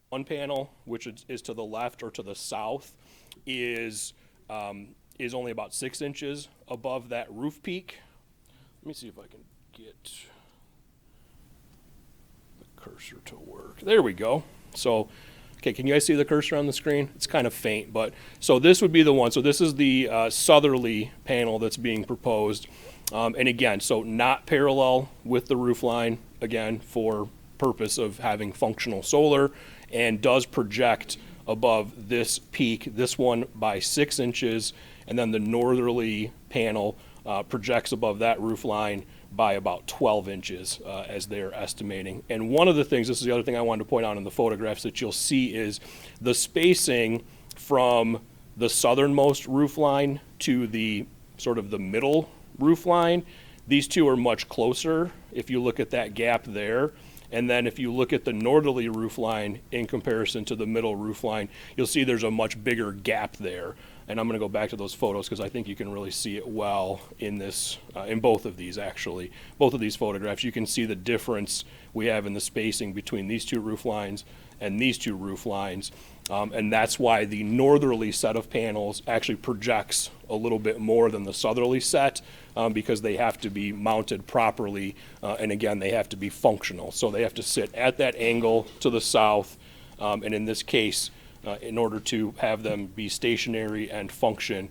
one panel, which is to the left or to the south, is only about 6 inches above that roof peak. Let me see if I can get the cursor to work. There we go. So, okay, can you guys see the cursor on the screen? It's kind of faint, but so this would be the one. So this is the southerly panel that's being proposed. And again, so not parallel with the roof line, again, for purpose of having functional solar, and does project above this peak, this one by 6 inches, and then the northerly panel projects above that roof line by about 12 inches as they're estimating. And one of the things, this is the other thing I wanted to point out in the photographs that you'll see, is the spacing from the southernmost roof line to the sort of the middle roof line. These two are much closer if you look at that gap there. And then if you look at the northerly roof line in comparison to the middle roof line, you'll see there's a much bigger gap there. And I'm going to go back to those photos because I think you can really see it well in this, in both of these actually. Both of these photographs, you can see the difference we have in the spacing between these two roof lines and these two roof lines. And that's why the northerly set of panels actually projects a little bit more than the southerly set, because they have to be mounted properly, and again, they have to be functional. So they have to sit at that angle to the south, and in this case, in order to have them be stationary and function,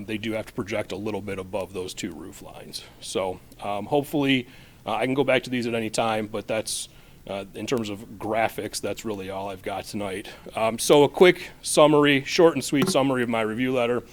they do have to project a little bit above those two roof lines. So hopefully, I can go back to these at any time, but that's, in terms of graphics, that's really all I've got tonight. So a quick summary, short and sweet summary of my review letter.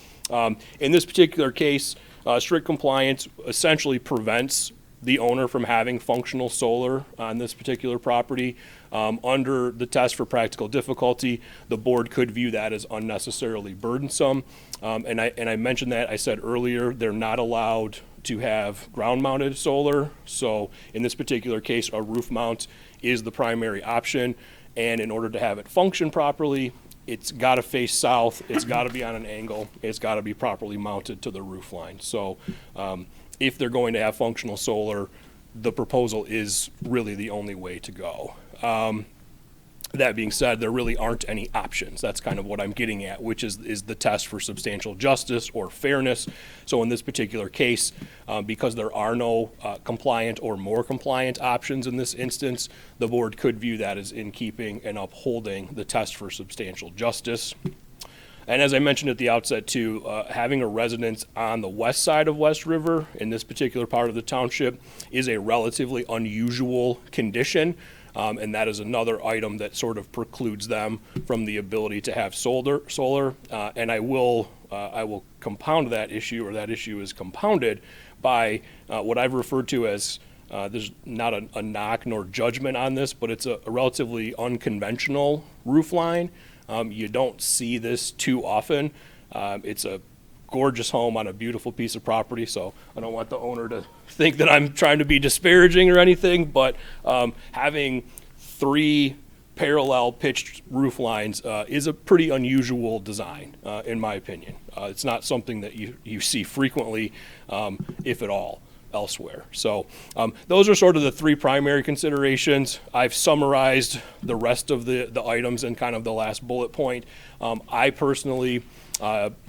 In this particular case, strict compliance essentially prevents the owner from having functional solar on this particular property. Under the test for practical difficulty, the board could view that as unnecessarily burdensome. And I mentioned that, I said earlier, they're not allowed to have ground-mounted solar. So in this particular case, a roof mount is the primary option. And in order to have it function properly, it's got to face south, it's got to be on an angle, it's got to be properly mounted to the roof line. So if they're going to have functional solar, the proposal is really the only way to go. That being said, there really aren't any options. That's kind of what I'm getting at, which is the test for substantial justice or fairness. So in this particular case, because there are no compliant or more compliant options in this instance, the board could view that as in keeping and upholding the test for substantial justice. And as I mentioned at the outset too, having a residence on the west side of West River in this particular part of the township is a relatively unusual condition. And that is another item that sort of precludes them from the ability to have solar. And I will compound that issue, or that issue is compounded by what I've referred to as, there's not a knock nor judgment on this, but it's a relatively unconventional roof line. You don't see this too often. It's a gorgeous home on a beautiful piece of property, so I don't want the owner to think that I'm trying to be disparaging or anything, but having 3 parallel pitched roof lines is a pretty unusual design, in my opinion. It's not something that you see frequently, if at all, elsewhere. So those are sort of the 3 primary considerations. I've summarized the rest of the items in kind of the last bullet point. I personally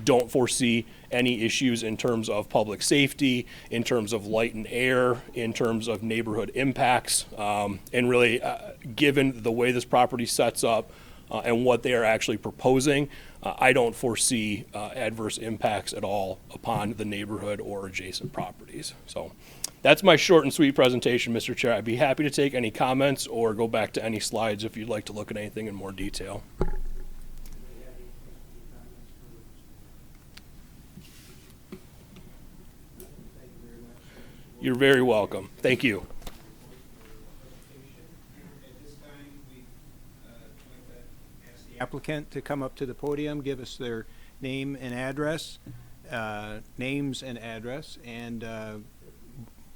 don't foresee any issues in terms of public safety, in terms of light and air, in terms of neighborhood impacts, and really given the way this property sets up and what they are actually proposing, I don't foresee adverse impacts at all upon the neighborhood or adjacent properties. So that's my short and sweet presentation, Mr. Chair. I'd be happy to take any comments or go back to any slides if you'd like to look at anything in more detail. You're very welcome. Thank you. At this time, we'd like to ask the applicant to come up to the podium, give us their name and address, and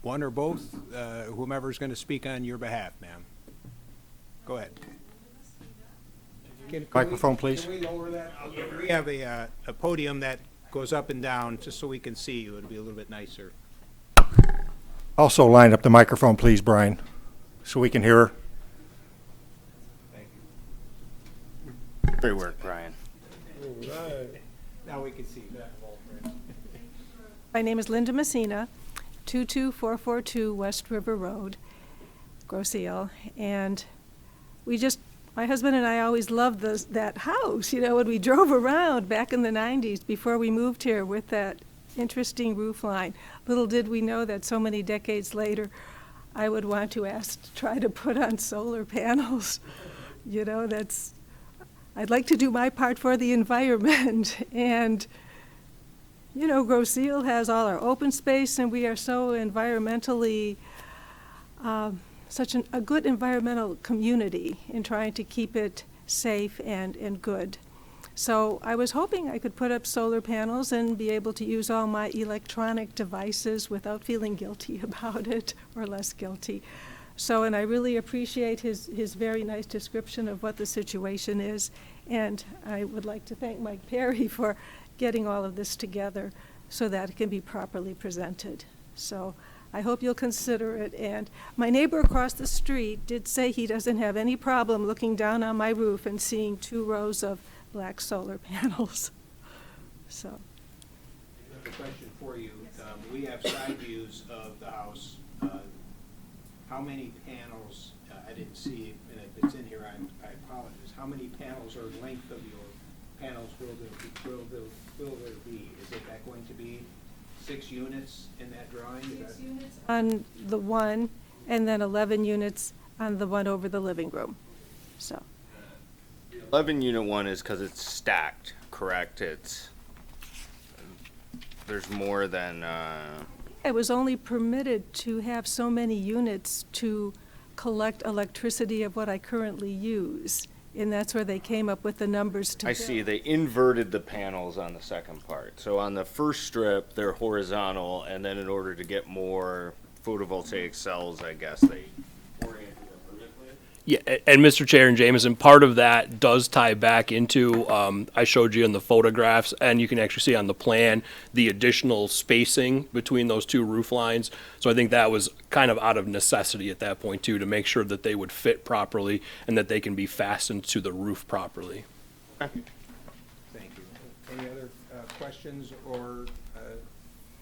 one or both, whomever's going to speak on your behalf, ma'am. Go ahead. Microphone, please. Can we lower that? We have a podium that goes up and down, just so we can see you. It'll be a little bit nicer. Also line up the microphone, please, Brian, so we can hear her. Thank you. Great work, Brian. Now we can see. My name is Linda Messina, 22442 West River Road, Grosse Ile, and my husband and I always loved that house, when we drove around back in the 90s before we moved here with that interesting roof line. Little did we know that so many decades later, I would want to try to put on solar panels. I'd like to do my part for the environment, and Grosse Ile has all our open space, and we are so environmentally, such a good environmental community in trying to keep it safe and good. So I was hoping I could put up solar panels and be able to use all my electronic devices without feeling guilty about it, or less guilty. And I really appreciate his very nice description of what the situation is, and I would like to thank Mike Perry for getting all of this together so that it can be properly presented. So I hope you'll consider it. And my neighbor across the street did say he doesn't have any problem looking down on my roof and seeing 2 rows of black solar panels. So. A question for you. We have side views of the house. How many panels, I didn't see it, and if it's in here, I apologize. How many panels or length of your panels will there be? Is that going to be 6 units in that drawing? 6 units on the one, and then 11 units on the one over the living room. So. 11 unit one is because it's stacked, correct? There's more than, I was only permitted to have so many units to collect electricity of what I currently use. And that's where they came up with the numbers to I build. see they inverted the panels on the second part. So on the first strip, they're horizontal, and then in order to get more photovoltaic cells, I guess they oriented them vertically. Yeah, and Mr. Chair and Jameson, part of that does tie back into, I showed you in the photographs, and you can actually see on the plan, the additional spacing between those 2 roof lines. So I think that was kind of out of necessity at that point too, to make sure that they would fit properly and that they can be fastened to the roof properly. Thank you. Any other questions or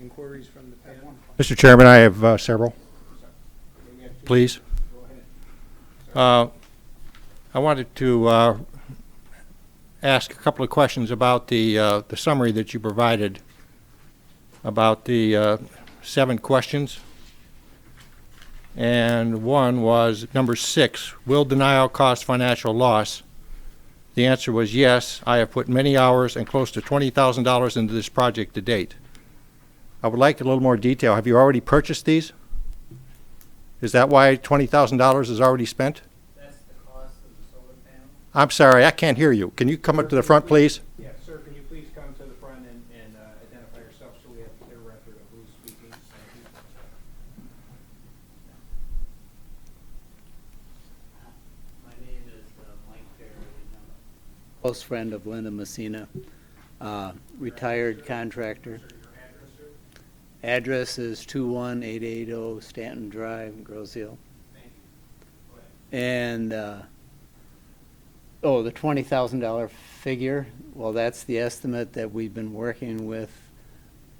inquiries from the panel? Mr. Chairman, I have several. Please. Go ahead. I wanted to ask a couple of questions about the summary that you provided about the 7 questions. And one was number 6, will denial cause financial loss? The answer was yes. I have put many hours and close to $20,000 into this project to date. I would like a little more detail. Have you already purchased these? Is that why $20,000 is already spent? That's the cost of the solar panel? I'm sorry, I can't hear you. Can you come up to the front, please? Yes, sir, can you please come to the front and identify yourself so we have a clear record of who's speaking? Thank you. My name is Mike Perry, and I'm a close friend of Linda Messina, retired contractor. Address is 21880 Stanton Drive, Grosse Ile. And, the $20,000 figure, well, that's the estimate that we've been working with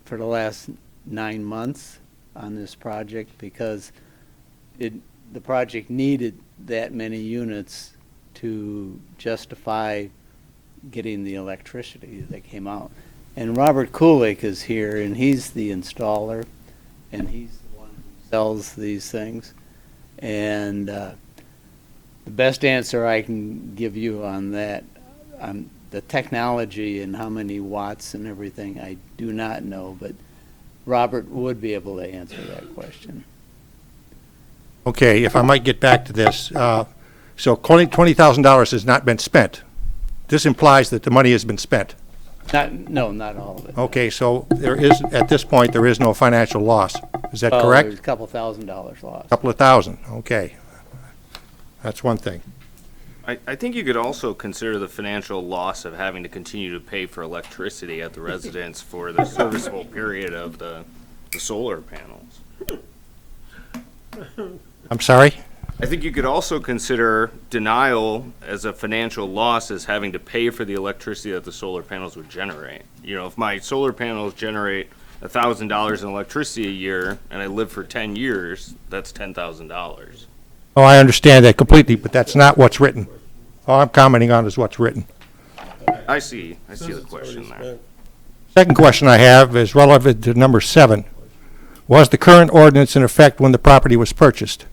for the last 9 months on this project, because the project needed that many units to justify getting the electricity that came out. And Robert Kulik is here, and he's the installer, and he's the one who sells these things. And the best answer I can give you on that, on the technology and how many watts and everything, I do not know, but Robert would be able to answer that question. Okay, if I might get back to this. So $20,000 has not been spent. This implies that the money has been spent. Not all of it. Okay, so there is, at this point, there is no financial loss. Is that Well, correct? There's a couple $1,000s lost. Couple of thousand, okay. That's one thing. I think you could also consider the financial loss of having to continue to pay for electricity at the residence for the serviceable period of the solar panels. I'm sorry? I think you could also consider denial as a financial loss as having to pay for the electricity that the solar panels would generate. You know, if my solar panels generate $1,000 in electricity a year and I live for 10 years, that's $10,000. Oh, I understand that completely, but that's not what's written. All I'm commenting on is what's written. I see the question there. Second question I have is relevant to number 7. Was the current ordinance in effect when the property was purchased?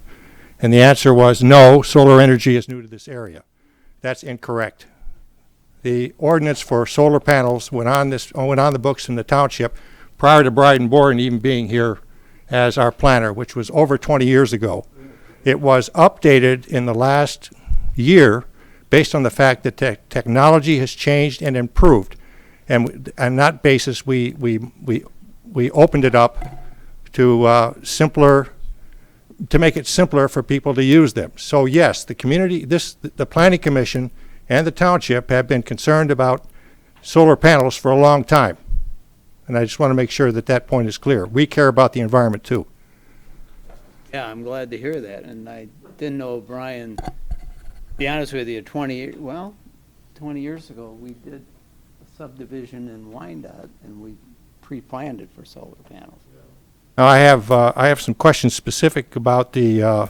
And the answer was no, solar energy is new to this area. That's incorrect. The ordinance for solar panels went on the books in the township prior to Bryden Boren even being here as our planner, which was over 20 years ago. It was updated in the last year based on the fact that technology has changed and improved. And on that basis, we opened it up to make it simpler for people to use them. So yes, the community, the Planning Commission and the township have been concerned about solar panels for a long time. And I just want to make sure that that point is clear. We care about the environment too. Yeah, I'm glad to hear that, and I didn't know, Brian, to be honest with you, 20 years ago, we did a subdivision in Wyandotte, and we pre-planned it for solar panels. Now, I have some questions specific about the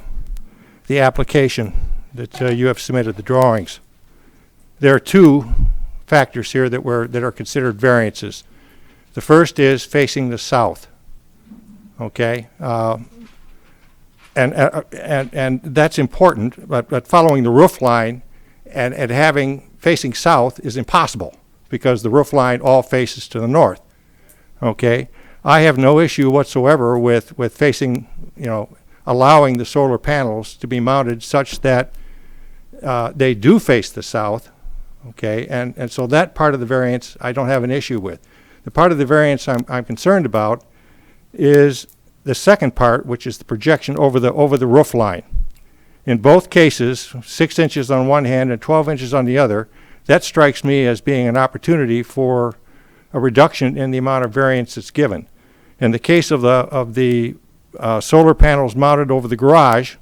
application that you have submitted, the drawings. There are 2 factors here that are considered variances. The first is facing the south. Okay, and that's important, but following the roof line and having facing south is impossible because the roof line all faces to the north. Okay, I have no issue whatsoever with facing, allowing the solar panels to be mounted such that they do face the south. Okay, and so that part of the variance I don't have an issue with. The part of the variance I'm concerned about is the second part, which is the projection over the roof line. In both cases, 6 inches on one hand and 12 inches on the other, that strikes me as being an opportunity for a reduction in the amount of variance that's given. In the case of the solar panels mounted over the garage,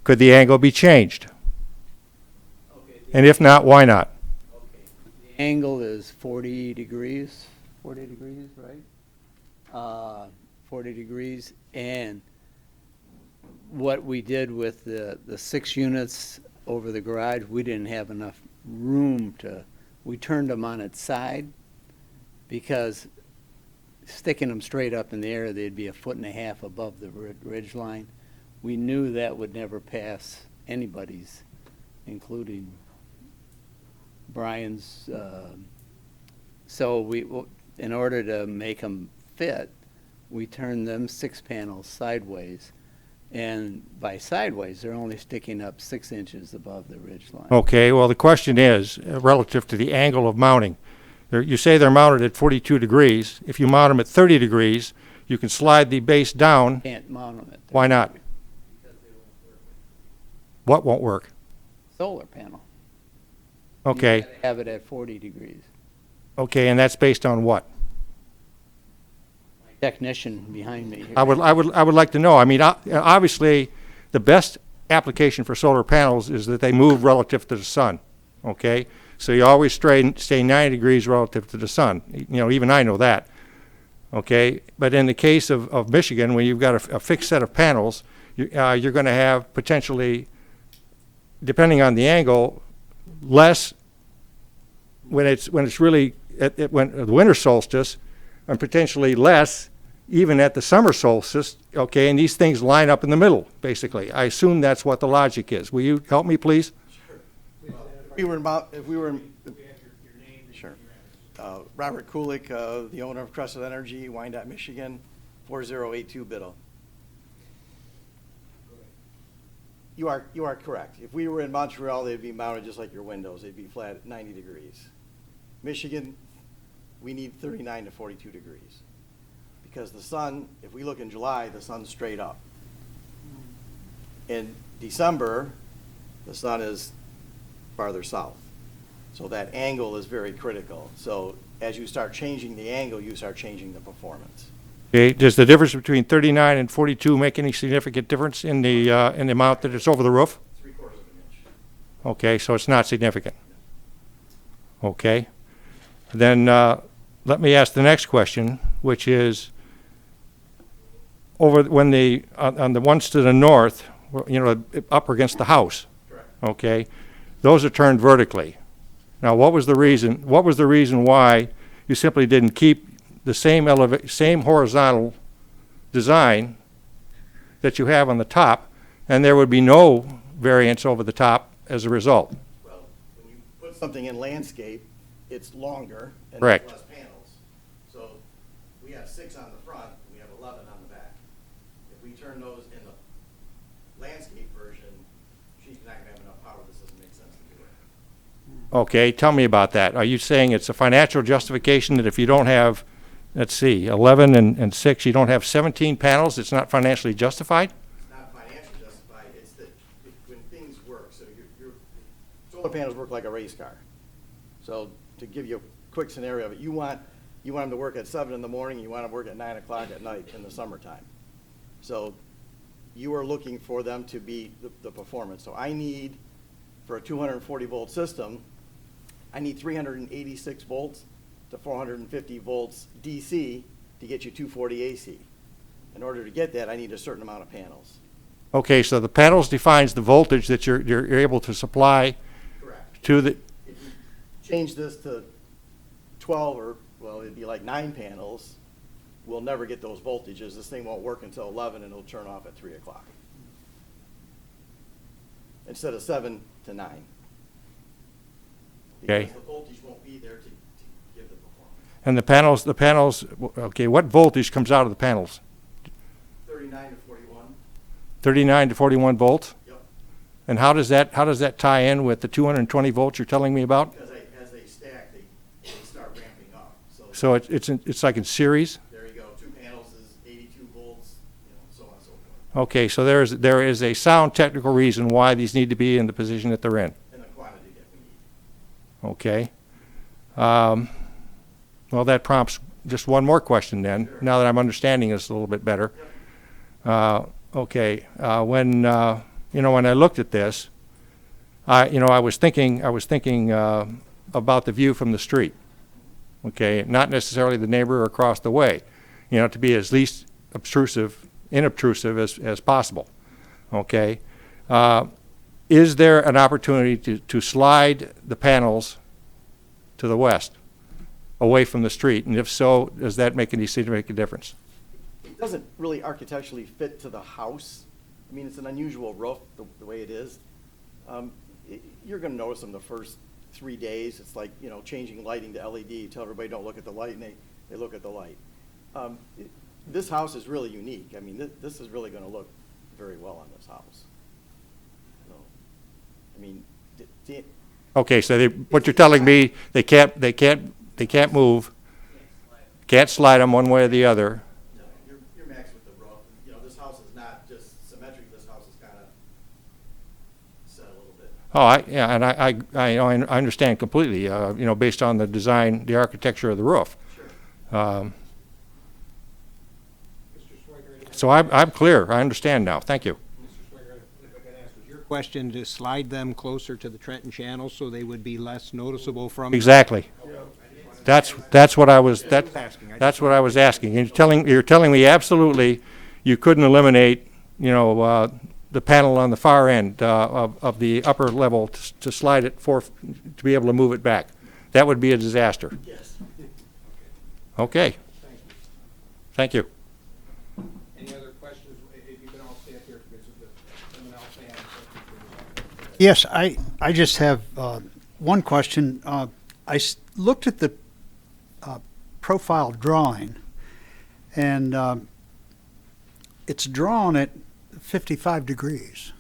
could the angle be changed? And if not, why not? The angle is 40 degrees, right? 40 degrees, and what we did with the 6 units over the garage, we didn't have enough room we turned them on its side because sticking them straight up in the air, they'd be 1.5 feet above the ridge line. We knew that would never pass anybody's, including Brian's. So in order to make them fit, we turned them 6 panels sideways. And by sideways, they're only sticking up 6 inches above the ridge line. Okay, well, the question is, relative to the angle of mounting. You say they're mounted at 42 degrees. If you mount them at 30 degrees, you can slide the base down. Can't mount them at 30. Why not? What won't work? Solar panel. Okay. You gotta have it at 40 degrees. Okay, and that's based on what? Technician behind me here. I would like to know. I mean, obviously, the best application for solar panels is that they move relative to the sun. Okay, so you always stay 90 degrees relative to the sun. Even I know that. Okay, but in the case of Michigan, when you've got a fixed set of panels, you're going to have potentially, depending on the angle, less when it's really when the winter solstice, and potentially less even at the summer solstice. Okay, and these things line up in the middle, basically. I assume that's what the logic is. Will you help me, please? Sure. Robert Kulik, the owner of Crescent Energy, Wyandotte, Michigan, 4082 Biddle. You are correct. If we were in Montreal, they'd be mounted just like your windows. They'd be flat at 90 degrees. Michigan, we need 39 to 42 degrees. Because the sun, if we look in July, the sun's straight up. In December, the sun is farther south. So that angle is very critical. So as you start changing the angle, you start changing the performance. Okay, does the difference between 39 and 42 make any significant difference in the amount that it's over the roof? 3/4 of an inch. Okay, so it's not significant. Okay. Then let me ask the next question, which is, over when on the ones to the north, you know, up against the house. Correct. Okay, those are turned vertically. Now, what was the reason? What was the reason why you simply didn't keep the same horizontal design that you have on the top, and there would be no variance over the top as a result? Well, when you put something in landscape, it's longer and Correct. there's less panels. So we have 6 on the front, and we have 11 on the back. If we turn those in the landscape version, she's not gonna have enough power, this doesn't make sense to do it. Okay, tell me about that. Are you saying it's a financial justification that if you don't have, let's see, 11 and 6, you don't have 17 panels, it's not financially justified? It's not financially justified, it's that when things work, so your solar panels work like a race car. So to give you a quick scenario of it, you want them to work at 7 in the morning, you want them to work at 9 o'clock at night in the summertime. So you are looking for them to be the performance. So I need, for a 240 volt system, I need 386 volts to 450 volts DC to get you 240 AC. In order to get that, I need a certain amount of panels. Okay, so the panels defines the voltage that you're able to supply Correct. to the, If you change this to 12 or, well, it'd be like 9 panels, we'll never get those voltages. This thing won't work until 11 and it'll turn off at 3 o'clock. Instead of 7 to 9. Okay. Because the voltage won't be there to give the performance. and the panels, okay, what voltage comes out of the panels? 39 to 41. 39 to 41 volts? Yep. And how does that tie in with the 220 volts you're telling me about? Because as they stack, they start ramping up. So it's like in series? There you go. 2 panels is 82 volts, so on and so forth. Okay, so there is a sound technical reason why these need to be in the position that they're in. And the quantity that we need. Okay. Well, that prompts just one more question then, now that I'm understanding this a little bit better. Okay, when I looked at this, I was thinking about the view from the street. Okay, not necessarily the neighbor across the way, to be as least inobtrusive as possible. Okay. Is there an opportunity to slide the panels to the west, away from the street? And if so, does that make any significant difference? It doesn't really architecturally fit to the house. I mean, it's an unusual roof, the way it is. You're gonna notice them the first 3 days. It's like, changing lighting to LED. You tell everybody don't look at the light, and they look at the light. This house is really unique. I mean, this is really gonna look very well on this house. I mean, Okay, so what you're telling me, they can't move, can't slide them one way or the other. no, you're maxed with the roof. This house is not just symmetric. This house is kind of set a little bit. Oh, I understand completely, based on the design, the architecture of the roof. Sure. So I'm clear, I understand now, thank you. Mr. Swigert, if I could ask, was your question to slide them closer to the Trenton channel so they would be less noticeable from? Exactly. That's what I was asking. You're telling me absolutely you couldn't eliminate, the panel on the far end of the upper level to slide it to be able to move it back. That would be a disaster. Yes. Okay. Thank you. Any other questions? If you can all stay up here because someone else may have something. Yes, I just have one question. Looked at the profile drawing, and it's drawn at 55 degrees.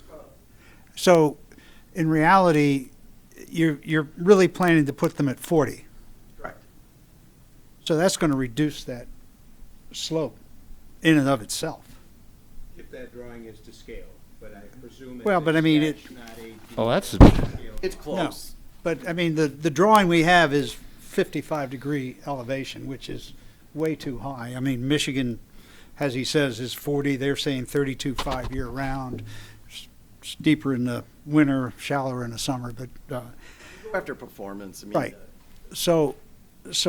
So in reality, you're really planning to put them at 40. Correct. So that's going to reduce that slope in and of itself. If that drawing is to scale, but I presume Well, but I mean, it- Oh, that's, It's close. But I mean, the drawing we have is 55-degree elevation, which is way too high. I mean, Michigan as he says, is 40. They're saying 32.5 year round. It's deeper in the winter, shallower in the summer, but, Go after performance, I mean. Right. so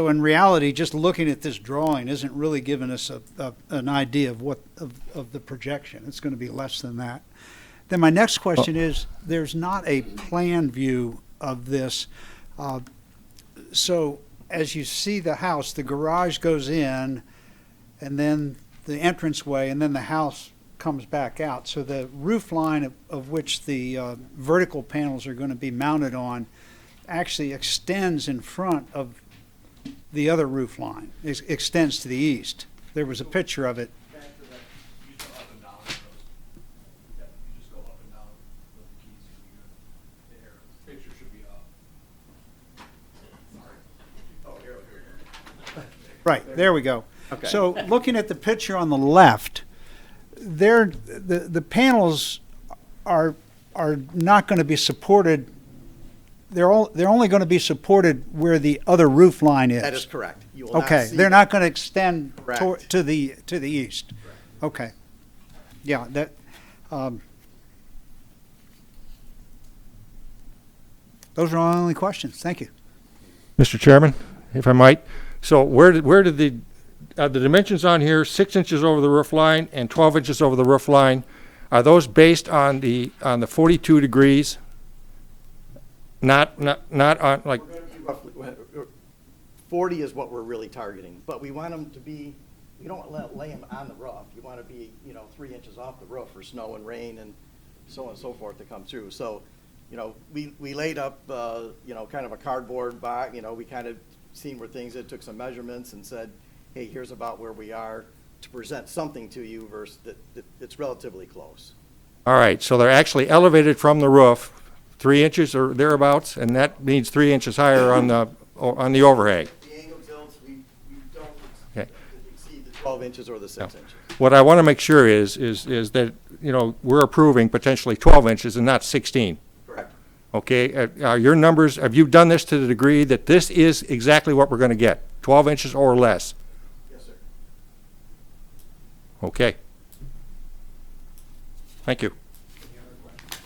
in reality, just looking at this drawing isn't really giving us an idea of what, of the projection. It's going to be less than that. Then my next question is, there's not a plan view of this. So as you see the house, the garage goes in, and then the entranceway, and then the house comes back out. So the roof line of which the vertical panels are going to be mounted on actually extends in front of the other roof line. It extends to the east. There was a picture of it. Back to that, you go up and down with those. Yeah, you just go up and down with the keys. The arrows. Picture should be up. Sorry. Oh, here. Right, there we go. Okay. So looking at the picture on the left, the panels are not going to be supported. They're only going to be supported where the other roof line is. That is correct. You will not Okay, see they're not going to extend Correct. to the east. Okay. Yeah, that, those are my only questions. Thank you. Mr. Chairman, if I might, so where did the dimensions on here, 6 inches over the roof line and 12 inches over the roof line, are those based on the 42 degrees? Not on, like, We're gonna be roughly- 40 is what we're really targeting, but we want them to be, you don't want to lay them on the roof. You want to be, 3 inches off the roof for snow and rain and so on and so forth to come through. So, we laid up, kind of a cardboard box, we kind of seen where things, took some measurements and said, hey, here's about where we are to present something to you versus that it's relatively close. all right, so they're actually elevated from the roof 3 inches or thereabouts, and that means 3 inches higher on the overhang. The angle tilts, we don't Okay. exceed the 12 inches or the 6 inches. What I want to make sure is that, we're approving potentially 12 inches and not 16. Correct. Okay, are your numbers, have you done this to the degree that this is exactly what we're going to get, 12 inches or less? Yes, sir. Okay. Thank you. Any other questions?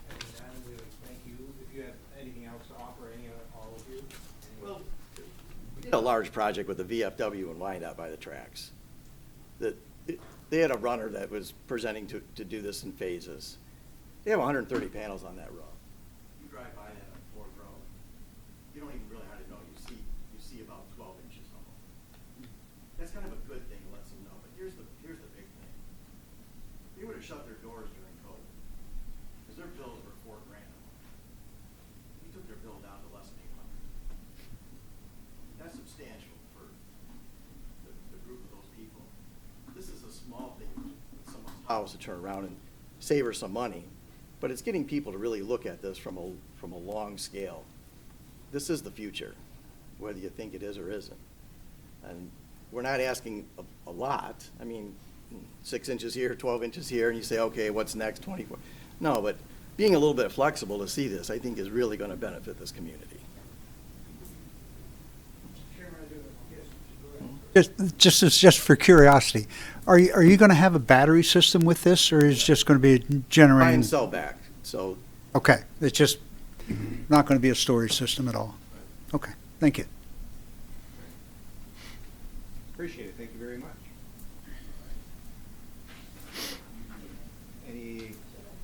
Hearing none, we would thank you. If you have anything else to offer, all of you? Well, we did a large project with the VFW in Wyandotte by the tracks. They had a runner that was presenting to do this in phases. They have 130 panels on that roof. You drive by that on Ford Road, you don't even really hardly know, you see about 12 inches of them. That's kind of a good thing, to let them know, but here's the big thing. They would have shut their doors during COVID, because their bills were $4,000 a month. We took their bill down to less than 800. That's substantial for the group of those people. This is a small thing with someone's house to turn around and save her some money, but it's getting people to really look at this from a long scale. This is the future, whether you think it is or isn't. And we're not asking a lot. I mean, 6 inches here, 12 inches here, and you say, okay, what's next, 24? No, but being a little bit flexible to see this, I think, is really going to benefit this community. Just for curiosity, are you going to have a battery system with this, or is it just going to be Buy generating? and sell back, so Okay, it's just not going to be a storage system at all. Okay, thank you. Appreciate it. Thank you very much. Any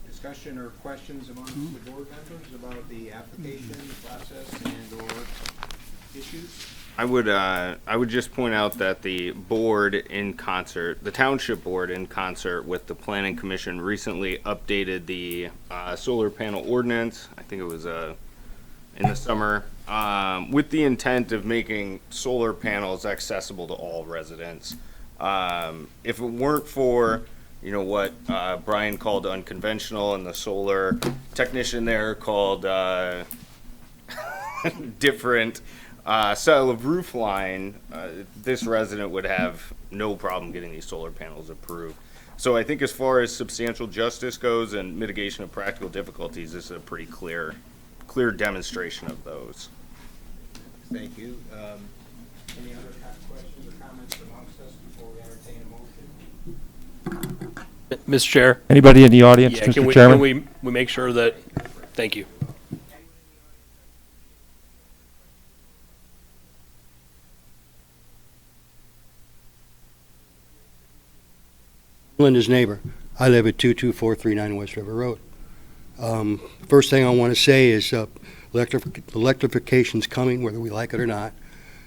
discussion or questions among the board members about the application process and/or issues? I would just point out that the board in concert, the township board in concert with the planning commission recently updated the solar panel ordinance. I think it was in the summer, with the intent of making solar panels accessible to all residents. If it weren't for, what Brian called unconventional and the solar technician there called different style of roof line, this resident would have no problem getting these solar panels approved. So I think as far as substantial justice goes and mitigation of practical difficulties, this is a pretty clear demonstration of those. Thank you. Any other questions or comments amongst us before we entertain a motion? Mr. Chair? Anybody in the audience, Yeah, can Mr. we, Chairman? can we make sure that, thank you. Linda's neighbor. I live at 22439 West River Road. First thing I want to say is electrification's coming, whether we like it or not,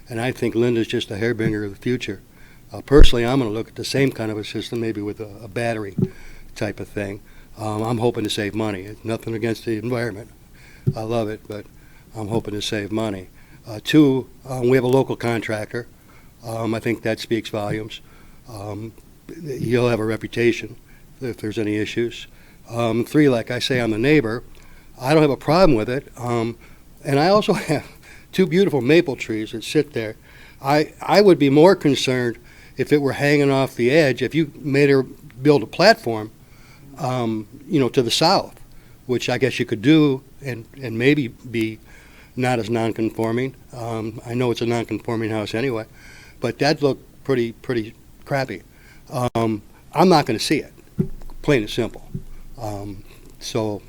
and I think Linda's just a hairbringer of the future. Personally, I'm going to look at the same kind of a system, maybe with a battery type of thing. I'm hoping to save money. It's nothing against the environment. I love it, but I'm hoping to save money. Two, we have a local contractor. I think that speaks volumes. He'll have a reputation if there's any issues. Three, like I say, I'm a neighbor. I don't have a problem with it. And I also have two beautiful maple trees that sit there. I would be more concerned if it were hanging off the edge, if you made her build a platform, to the south, which I guess you could do and maybe be not as non-conforming. I know it's a non-conforming house anyway, but that'd look pretty crappy. I'm not going to see it, plain and simple. So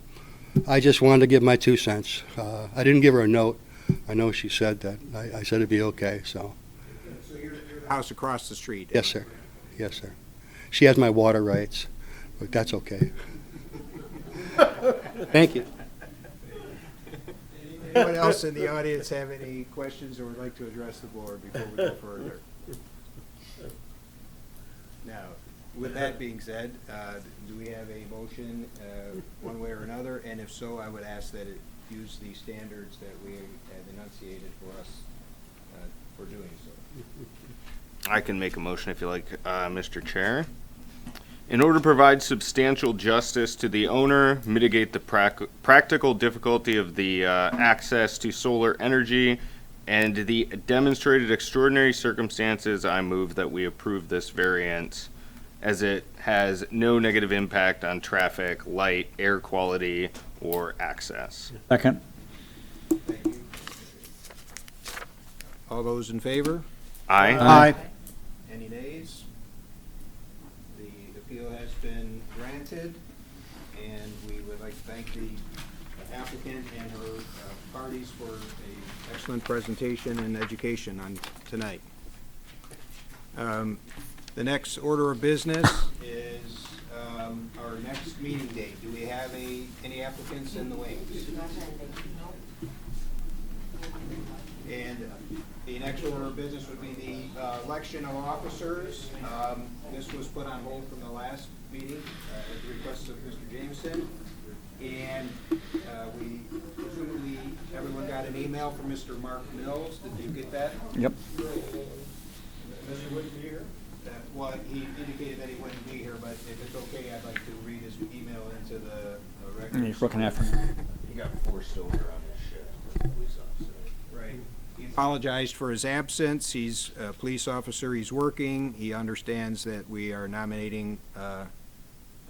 I just wanted to give my 2 cents. I didn't give her a note. I know she said that. I said it'd be okay, so. So you're the house across the street? Yes, sir. Yes, sir. She has my water rights, but that's okay. Thank you. Anyone else in the audience have any questions or would like to address the board before we go further? Now, with that being said, do we have a motion one way or another? And if so, I would ask that it use the standards that we have enunciated for us for doing so. I can make a motion if you like, Mr. Chair. In order to provide substantial justice to the owner, mitigate the practical difficulty of the access to solar energy, and the demonstrated extraordinary circumstances, I move that we approve this variance as it has no negative impact on traffic, light, air quality, or access. Second. Thank you. All those in favor? Aye. Any nays? The appeal has been granted, and we would like to thank the applicant and her parties for an excellent presentation and education on tonight. The next order of business is our next meeting date. Do we have any applicants in the wings? And the next order of business would be the election of officers. This was put on hold from the last meeting at the request of Mr. Jameson. And we presumably, everyone got an email from Mr. Mark Mills. Did you get that? Yep. Mr. wouldn't be here? Well, he indicated that he wouldn't be here, but if it's okay, I'd like to read his email into the record. He's looking after me. You got forced over on this shift, police officer. Right. He apologized for his absence. He's a police officer. He's working. He understands that we are nominating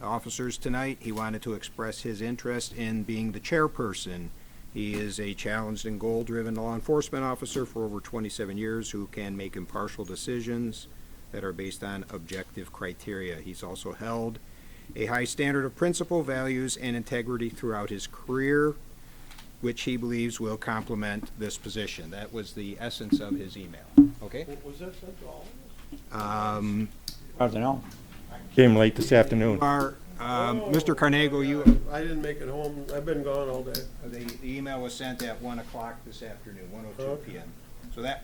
officers tonight. He wanted to express his interest in being the chairperson. He is a challenged and goal-driven law enforcement officer for over 27 years who can make impartial decisions that are based on objective criteria. He's also held a high standard of principle, values, and integrity throughout his career, which he believes will complement this position. That was the essence of his email. Okay? Was that sent to all I don't know. Came late this afternoon. Mr. Carnago, I didn't make it home. I've been gone all day. the email was sent at 1 o'clock this afternoon, 1:02 Okay. p.m. So that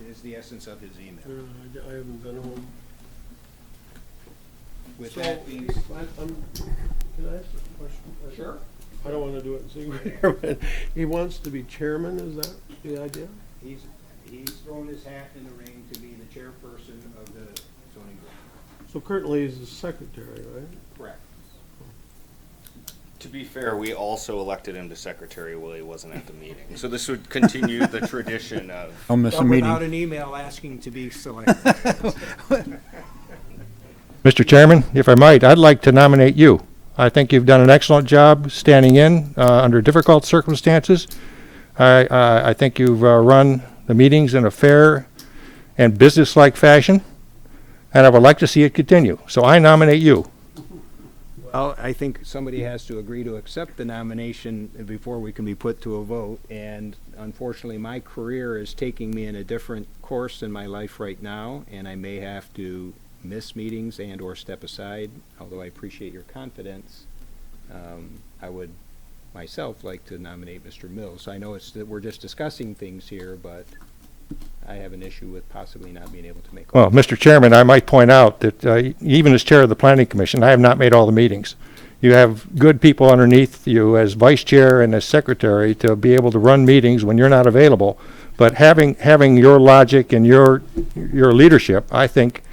is the essence of his email. I haven't been home. With So, that being, can I ask a question? sure. I don't want to do it in secret here, but he wants to be chairman, is that the idea? He's thrown his hat in the ring to be the chairperson of the zoning board. So currently he's the secretary, right? Correct. To be fair, we also elected him to secretary while he wasn't at the meeting. So this would continue the tradition of. I'll miss a But meeting. without an email asking to be selected. Mr. Chairman, if I might, I'd like to nominate you. I think you've done an excellent job standing in under difficult circumstances. I think you've run the meetings in a fair and businesslike fashion, and I would like to see it continue. So I nominate you. Well, I think somebody has to agree to accept the nomination before we can be put to a vote, and unfortunately, my career is taking me in a different course in my life right now, and I may have to miss meetings and/or step aside, although I appreciate your confidence. I would myself like to nominate Mr. Mills. I know it's that we're just discussing things here, but I have an issue with possibly not being able to make. Well, Mr. Chairman, I might point out that even as chair of the planning commission, I have not made all the meetings. You have good people underneath you as vice chair and as secretary to be able to run meetings when you're not available. But having your logic and your leadership, I think,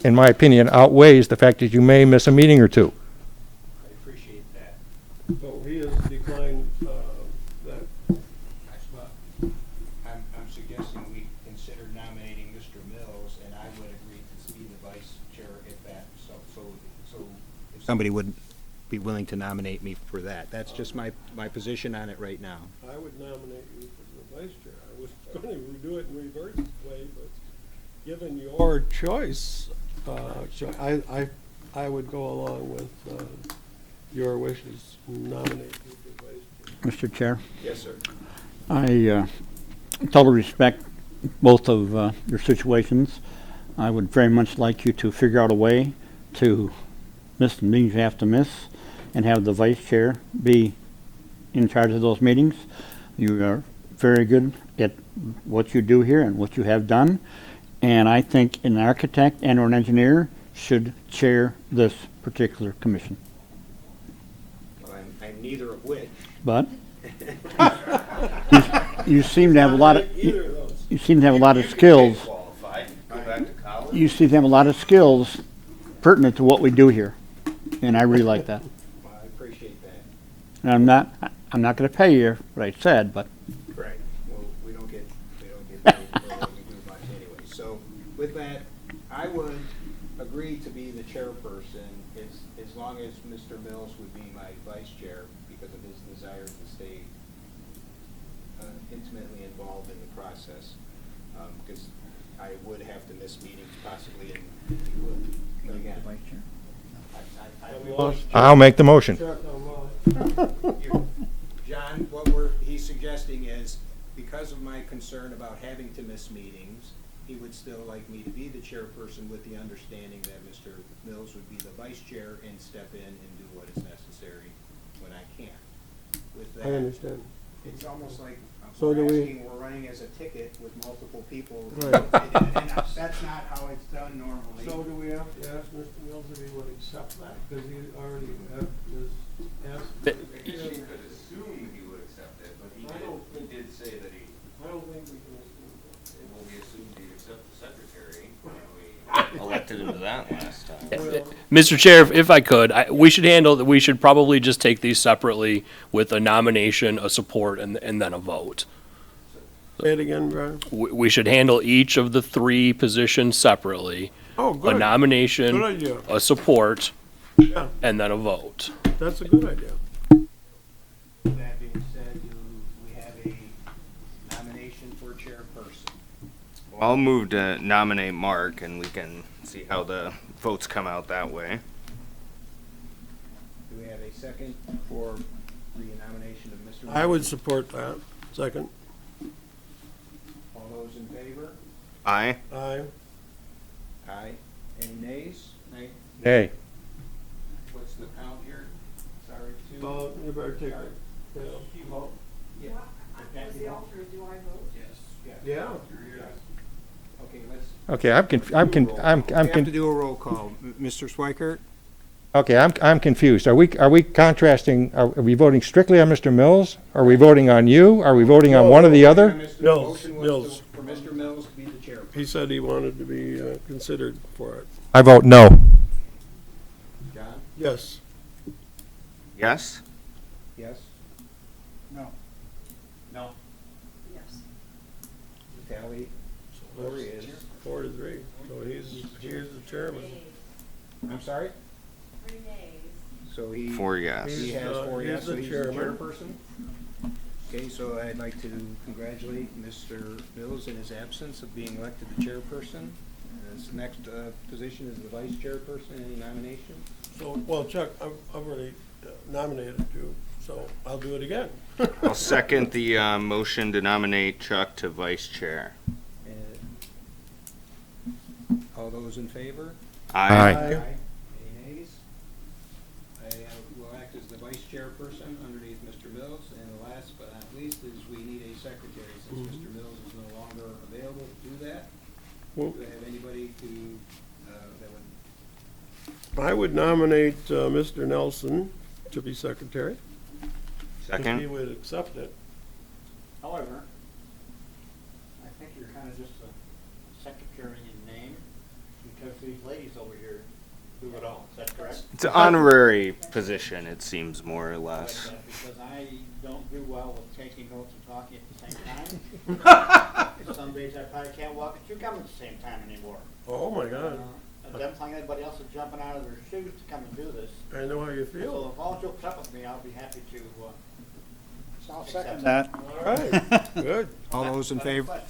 in my opinion, outweighs the fact that you may miss a meeting or two. I appreciate that. So he has declined, that. I'm suggesting we consider nominating Mr. Mills, and I would agree to be the vice chair if that, so if somebody would be willing to nominate me for that. That's just my position on it right now. I would nominate you for the vice chair. I was going to do it in reverse way, but given your choice, I would go along with your wishes, nominate you for vice chair. Mr. Chair, Yes, sir. I totally respect both of your situations. I would very much like you to figure out a way to miss the meetings you have to miss and have the vice chair be in charge of those meetings. You are very good at what you do here and what you have done. And I think an architect and or an engineer should chair this particular commission. Well, I'm neither of which. But you seem to have a lot of Either of those. you seem to have a lot of skills. Qualified, go back to college. You seem to have a lot of skills pertinent to what we do here, and I really like that. Well, I appreciate that. And I'm not going to pay you what I said, but Right. Well, we don't get paid for what we do much anyway. So with that, I would agree to be the chairperson as long as Mr. Mills would be my vice chair because of his desire to stay intimately involved in the process. Because I would have to miss meetings possibly, and he would. But again, I Lost I'll make the motion. track on you- John, he's suggesting is, because of my concern about having to miss meetings, he would still like me to be the chairperson with the understanding that Mr. Mills would be the vice chair and step in and do what is necessary when I can. With I that, understand. it's almost like So do we- we're running as a ticket with multiple people. Right. And that's not how it's done normally. So do we have to ask Mr. Mills if he would accept that? Because he already has asked. You could assume he would accept it, but he did say that he, I don't think we can assume well, we assumed he'd accept the secretary, and we elected him to that last time. Mr. Chair, if I could, we should probably just take these separately with a nomination, a support, and then a vote. that. Say it again, Brian. We should handle each of the three positions separately. Oh, A good. nomination, Good idea. a support, Yeah, and then a vote. that's a good idea. With that being said, do we have a nomination for chairperson? Well, I'll move to nominate Mark, and we can see how the votes come out that way. Do we have a second for the nomination of Mr. Mills? I would support that. Second. All those in favor? Aye. Aye. Aye. Any nays? Nay? Hey, What's the count here? Sorry, two? Well, you better take it. Yeah. You vote? Yeah. As the alternate, do I vote? Yes. Yeah. Okay, let's. okay, We have to do a roll call. Mr. Swikert? okay, I'm confused. Are we contrasting, are we voting strictly on Mr. Mills? Are we voting on you? Are we voting on one or the other? The Mills, motion was Mills. for Mr. Mills to be the chairman. He said he wanted to be considered for it. I vote no. John? Yes. Yes? Yes? No. No. Yes. Tally? Four is. 4-3. So he's the chairman. I'm sorry? 3 nays. So he. Four yes. He has He's, 4 he's yes, so the he's the chairman. chairperson? Okay, so I'd like to congratulate Mr. Mills in his absence of being elected the chairperson. His next position is the vice chairperson. Any nomination? So, well, Chuck, I've already nominated you, so I'll do it again. I'll second the motion to nominate Chuck to vice chair. All those in favor? Aye. Any nays? I will act as the vice chairperson underneath Mr. Mills, and last but not least is we need a secretary since Mr. Mills is no longer available to do that. Well, Do we have anybody to, that would, I would nominate Mr. Nelson to be secretary. If he Second? would accept it. However, I think you're kind of just a secretary in name, because these ladies over here do it all. Is that correct? It's an honorary position, it seems, more or less. Like that, because I don't do well with taking notes and talking at the same time. Some days I probably can't walk and chew gum at the same time anymore. Oh, my God. I don't think anybody else is jumping out of their shoes to come and do this. I know how you So feel. if all you'll put up with me, I'll be happy to, I'll accept second that. All right, good. all those in favor?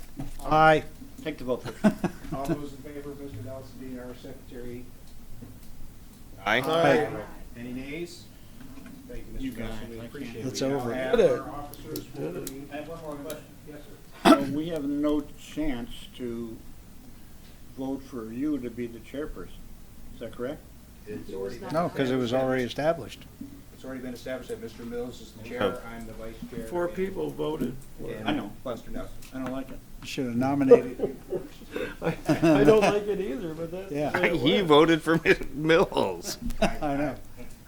Aye. take the vote. All those in favor of Mr. Nelson being our secretary? Aye. Aye. Any nays? Thank you, Mr. Nelson, we appreciate it. It's We now over. have Did it. our officers for Did it. the- I have one more question. Yes, sir. So we have no chance to vote for you to be the chairperson. Is that correct? It's already been No, because it was already established. established. It's already been established that Mr. Mills is the chair, I'm the vice chair. 4 people voted. for it. And I know. Mr. Nelson. I don't like it. You should have nominated. I don't like it either, but that's. Yeah. the way it He works. voted for Mills. I know.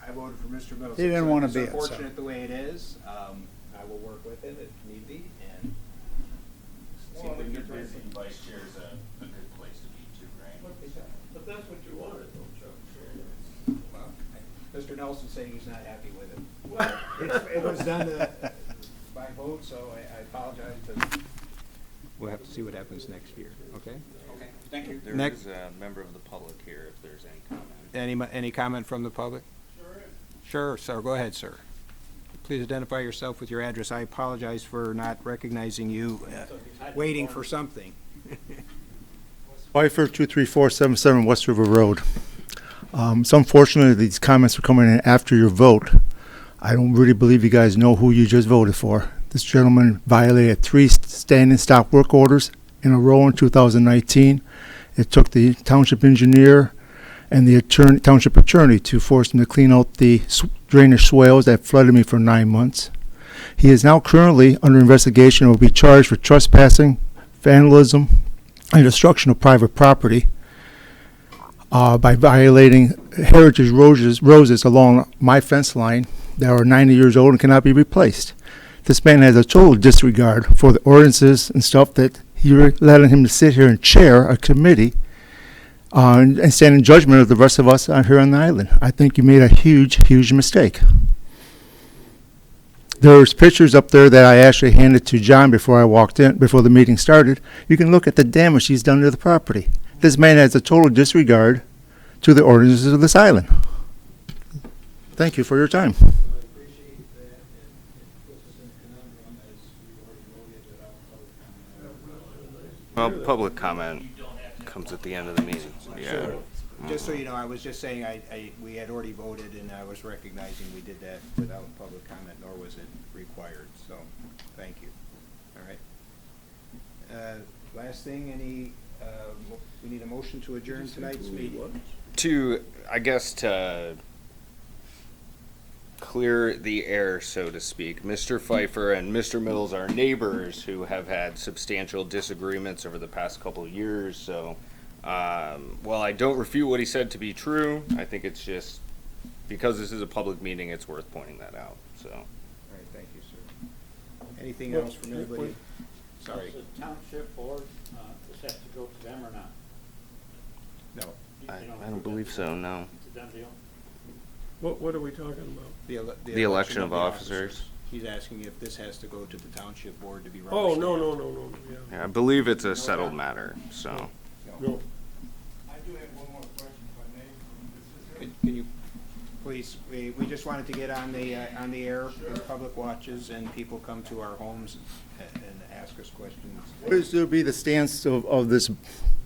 I voted for Mr. Mills. He didn't wanna be it, It's so. unfortunate the way it is. I will work with it if need be, and see if we can get through it. vice chair is a good place to be too, right? But that's what you wanted, though, Chuck. Well, Mr. Nelson's saying he's not happy with it. It was done by vote, so I apologize, but we'll have to see what happens next year, okay? Okay, thank you. There Next- is a member of the public here if there's any comment. Any comment from the public? Sure, sir, go ahead, sir. Please identify yourself with your address. I apologize for not recognizing you, waiting for something. Pfeiffer, 23477 West River Road. It's unfortunate these comments are coming in after your vote. I don't really believe you guys know who you just voted for. This gentleman violated 3 standing stop work orders in a row in 2019. It took the township engineer and the township attorney to force him to clean out the drainage swales that flooded me for 9 months. He is now currently under investigation and will be charged for trespassing, vandalism, and destruction of private property by violating heritage roses along my fence line that are 90 years old and cannot be replaced. This man has a total disregard for the ordinances and stuff that you're letting him to sit here and chair a committee and stand in judgment of the rest of us out here on the island. I think you made a huge, huge mistake. There's pictures up there that I actually handed to John before I walked in, before the meeting started. You can look at the damage he's done to the property. This man has a total disregard to the ordinances of this island. Thank you for your time. I appreciate that, and it puts us in a conundrum as we've already voted without public comment. Well, public comment comes at the end of the meeting, yeah. Just so you know, I was just saying, we had already voted, and I was recognizing we did that without public comment, nor was it required, so, thank you. All right. Last thing, we need a motion to adjourn tonight's meeting. I guess to clear the air, so to speak, Mr. Pfeiffer and Mr. Mills are neighbors who have had substantial disagreements over the past couple of years, so while I don't refute what he said to be true, I think it's just, because this is a public meeting, it's worth pointing that out, so. All right, thank you, sir. Anything else from anybody? Sorry. Does the township board, does that have to go to them or not? No. I don't believe so, no. It's a done deal? What are we talking about? The election of the officers. He's asking if this has to go to the township board to be rubber Oh, stamped. no, yeah. Yeah, I believe it's a settled matter, so. No. I do have one more question, if I may. Can you please, we just wanted to get on the air as public watches and people come to our homes and ask us questions. What is to be the stance of this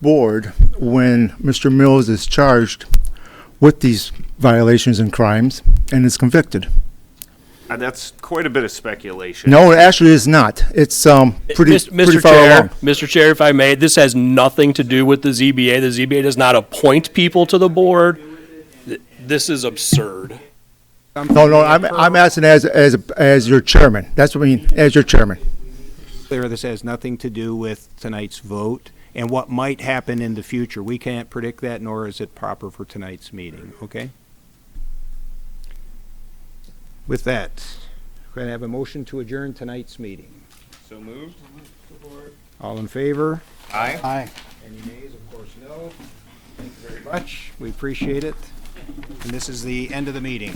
board when Mr. Mills is charged with these violations and crimes and is convicted? That's quite a bit of speculation. No, it actually is not. It's pretty Mr. far Chair, along. Mr. Chair, if I may, this has nothing to do with the ZBA. The ZBA does not appoint people to the board. This is absurd. No, I'm asking as your chairman. That's what I mean, as your chairman. Clear, this has nothing to do with tonight's vote and what might happen in the future. We can't predict that, nor is it proper for tonight's meeting, okay? With that, we're going to have a motion to adjourn tonight's meeting. So moved? All in favor? Aye. Aye. Any nays? Of course, no. Thank you very much. We appreciate it. And this is the end of the meeting.